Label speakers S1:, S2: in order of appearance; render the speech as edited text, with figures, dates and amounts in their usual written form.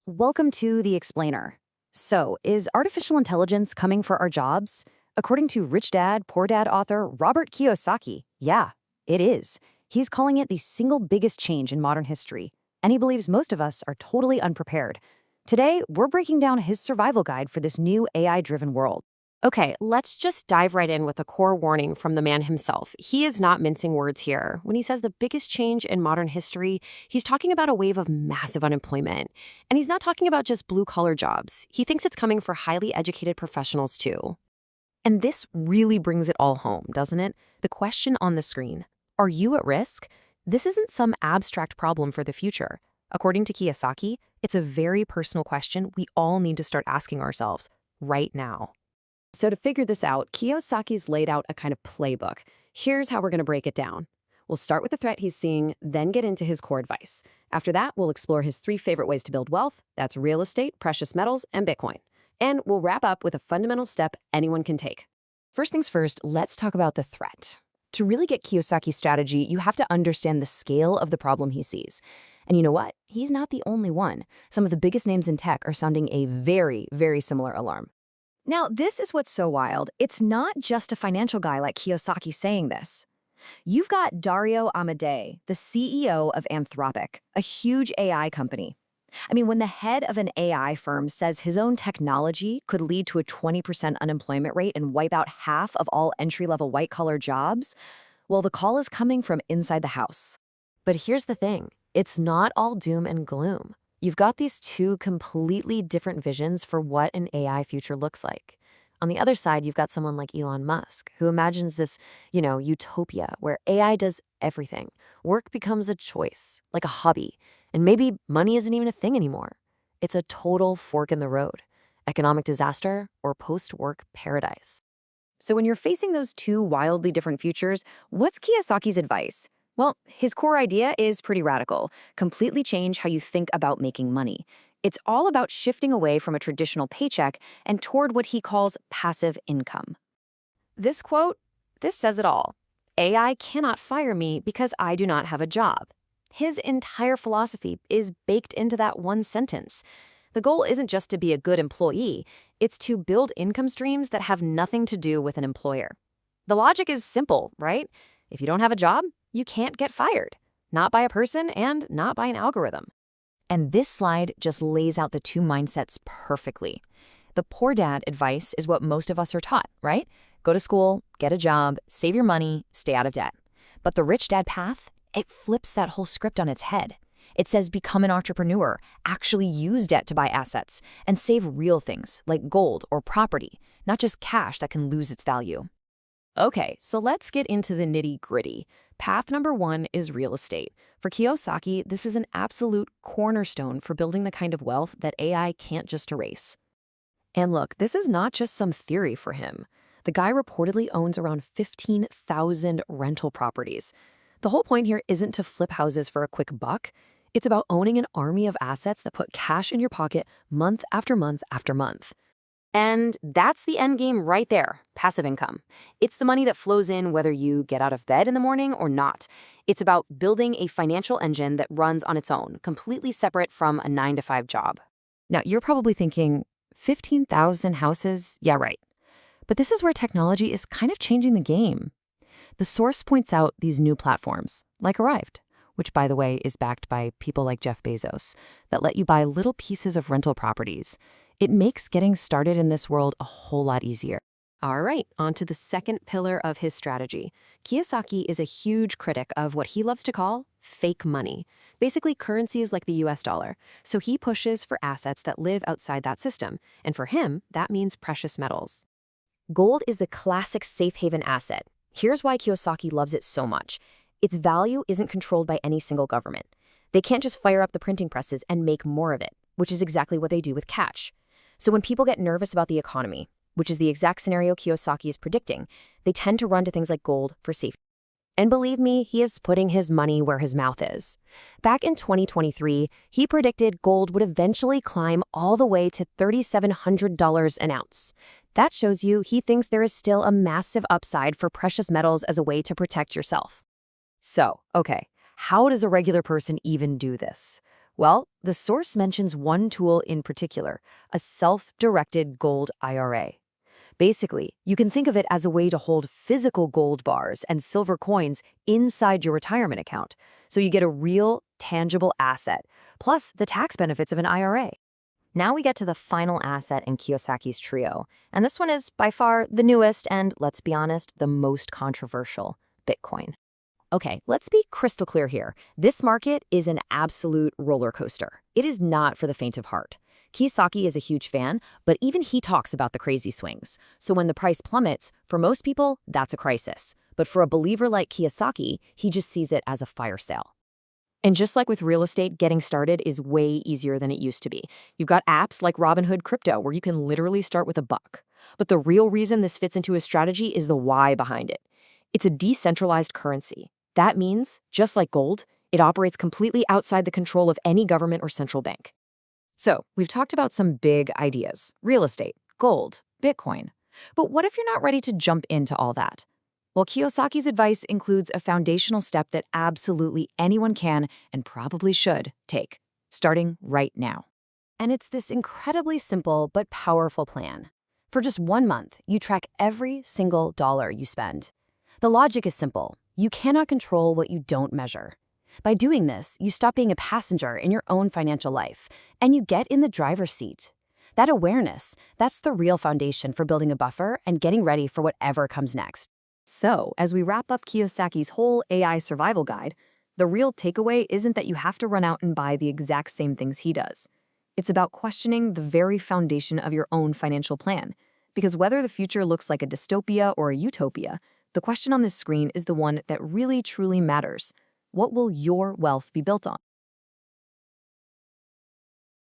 S1: Welcome to The Explainer. So, is artificial intelligence coming for our jobs? According to Rich Dad, Poor Dad author Robert Kiyosaki, yeah, it is. He's calling it the single biggest change in modern history, and he believes most of us are totally unprepared. Today, we're breaking down his survival guide for this new AI-driven world.
S2: Okay, let's just dive right in with a core warning from the man himself. He is not mincing words here. When he says the biggest change in modern history, he's talking about a wave of massive unemployment. And he's not talking about just blue-collar jobs. He thinks it's coming for highly educated professionals too. And this really brings it all home, doesn't it? The question on the screen, are you at risk? This isn't some abstract problem for the future. According to Kiyosaki, it's a very personal question we all need to start asking ourselves right now.
S1: So to figure this out, Kiyosaki's laid out a kind of playbook. Here's how we're going to break it down. We'll start with the threat he's seeing, then get into his core advice. After that, we'll explore his 3 favorite ways to build wealth. That's real estate, precious metals, and Bitcoin. And we'll wrap up with a fundamental step anyone can take. First things first, let's talk about the threat. To really get Kiyosaki's strategy, you have to understand the scale of the problem he sees. And you know what? He's not the only one. Some of the biggest names in tech are sounding a very, very similar alarm. Now, this is what's so wild. It's not just a financial guy like Kiyosaki saying this. You've got Dario Amodei, the CEO of Anthropic, a huge AI company. I mean, when the head of an AI firm says his own technology could lead to a 20% unemployment rate and wipe out half of all entry-level white-collar jobs, well, the call is coming from inside the house. But here's the thing. It's not all doom and gloom. You've got these 2 completely different visions for what an AI future looks like. On the other side, you've got someone like Elon Musk, who imagines this, utopia where AI does everything. Work becomes a choice, like a hobby, and maybe money isn't even a thing anymore. It's a total fork in the road, economic disaster or post-work paradise. So when you're facing those 2 wildly different futures, what's Kiyosaki's advice? Well, his core idea is pretty radical. Completely change how you think about making money. It's all about shifting away from a traditional paycheck and toward what he calls passive income.
S2: This quote, this says it all. AI cannot fire me because I do not have a job. His entire philosophy is baked into that one sentence. The goal isn't just to be a good employee, it's to build income streams that have nothing to do with an employer. The logic is simple, right? If you don't have a job, you can't get fired. Not by a person and not by an algorithm.
S1: And this slide just lays out the 2 mindsets perfectly. The poor dad advice is what most of us are taught, right? Go to school, get a job, save your money, stay out of debt. But the rich dad path, it flips that whole script on its head. It says become an entrepreneur, actually use debt to buy assets, and save real things like gold or property, not just cash that can lose its value.
S2: Okay, so let's get into the nitty-gritty. Path number 1 is real estate. For Kiyosaki, this is an absolute cornerstone for building the kind of wealth that AI can't just erase. And look, this is not just some theory for him. The guy reportedly owns around 15,000 rental properties. The whole point here isn't to flip houses for a quick buck. It's about owning an army of assets that put cash in your pocket month after month after month. And that's the end game right there, passive income. It's the money that flows in whether you get out of bed in the morning or not. It's about building a financial engine that runs on its own, completely separate from a 9-to-5 job.
S1: Now, you're probably thinking, 15,000 houses? Yeah, right. But this is where technology is kind of changing the game. The source points out these new platforms, like Raft, which, by the way, is backed by people like Jeff Bezos, that let you buy little pieces of rental properties. It makes getting started in this world a whole lot easier.
S2: All right, on to the second pillar of his strategy. Kiyosaki is a huge critic of what he loves to call fake money, basically currencies like the US dollar. So he pushes for assets that live outside that system. And for him, that means precious metals.
S1: Gold is the classic safe haven asset. Here's why Kiyosaki loves it so much. Its value isn't controlled by any single government. They can't just fire up the printing presses and make more of it, which is exactly what they do with cash. So when people get nervous about the economy, which is the exact scenario Kiyosaki is predicting, they tend to run to things like gold for safety. And believe me, he is putting his money where his mouth is. Back in 2023, he predicted gold would eventually climb all the way to $3,700 an ounce. That shows you he thinks there is still a massive upside for precious metals as a way to protect yourself. So, okay, how does a regular person even do this?
S2: Well, the source mentions one tool in particular, a self-directed gold IRA. Basically, you can think of it as a way to hold physical gold bars and silver coins inside your retirement account, so you get a real, tangible asset, plus the tax benefits of an IRA.
S3: Now we get to the final asset in Kiyosaki's trio, and this one is by far the newest and, let's be honest, the most controversial: Bitcoin. Okay, let's be crystal clear here. This market is an absolute roller coaster. It is not for the faint of heart. Kiyosaki is a huge fan, but even he talks about the crazy swings. So when the price plummets, for most people, that's a crisis. But for a believer like Kiyosaki, he just sees it as a fire sale. And just like with real estate, getting started is way easier than it used to be. You've got apps like Robinhood Crypto where you can literally start with $1. But the real reason this fits into his strategy is the why behind it. It's a decentralized currency. That means, just like gold, it operates completely outside the control of any government or central bank. So, we've talked about some big ideas: real estate, gold, Bitcoin. But what if you're not ready to jump into all that? Well, Kiyosaki's advice includes a foundational step that absolutely anyone can and probably should take, starting right now. And it's this incredibly simple but powerful plan. For just 1 month, you track every single dollar you spend. The logic is simple. You cannot control what you don't measure. By doing this, you stop being a passenger in your own financial life, and you get in the driver's seat. That awareness, that's the real foundation for building a buffer and getting ready for whatever comes next. So, as we wrap up Kiyosaki's whole AI survival guide, the real takeaway isn't that you have to run out and buy the exact same things he does. It's about questioning the very foundation of your own financial plan. Because whether the future looks like a dystopia or a utopia, the question on this screen is the one that really truly matters. What will your wealth be built on?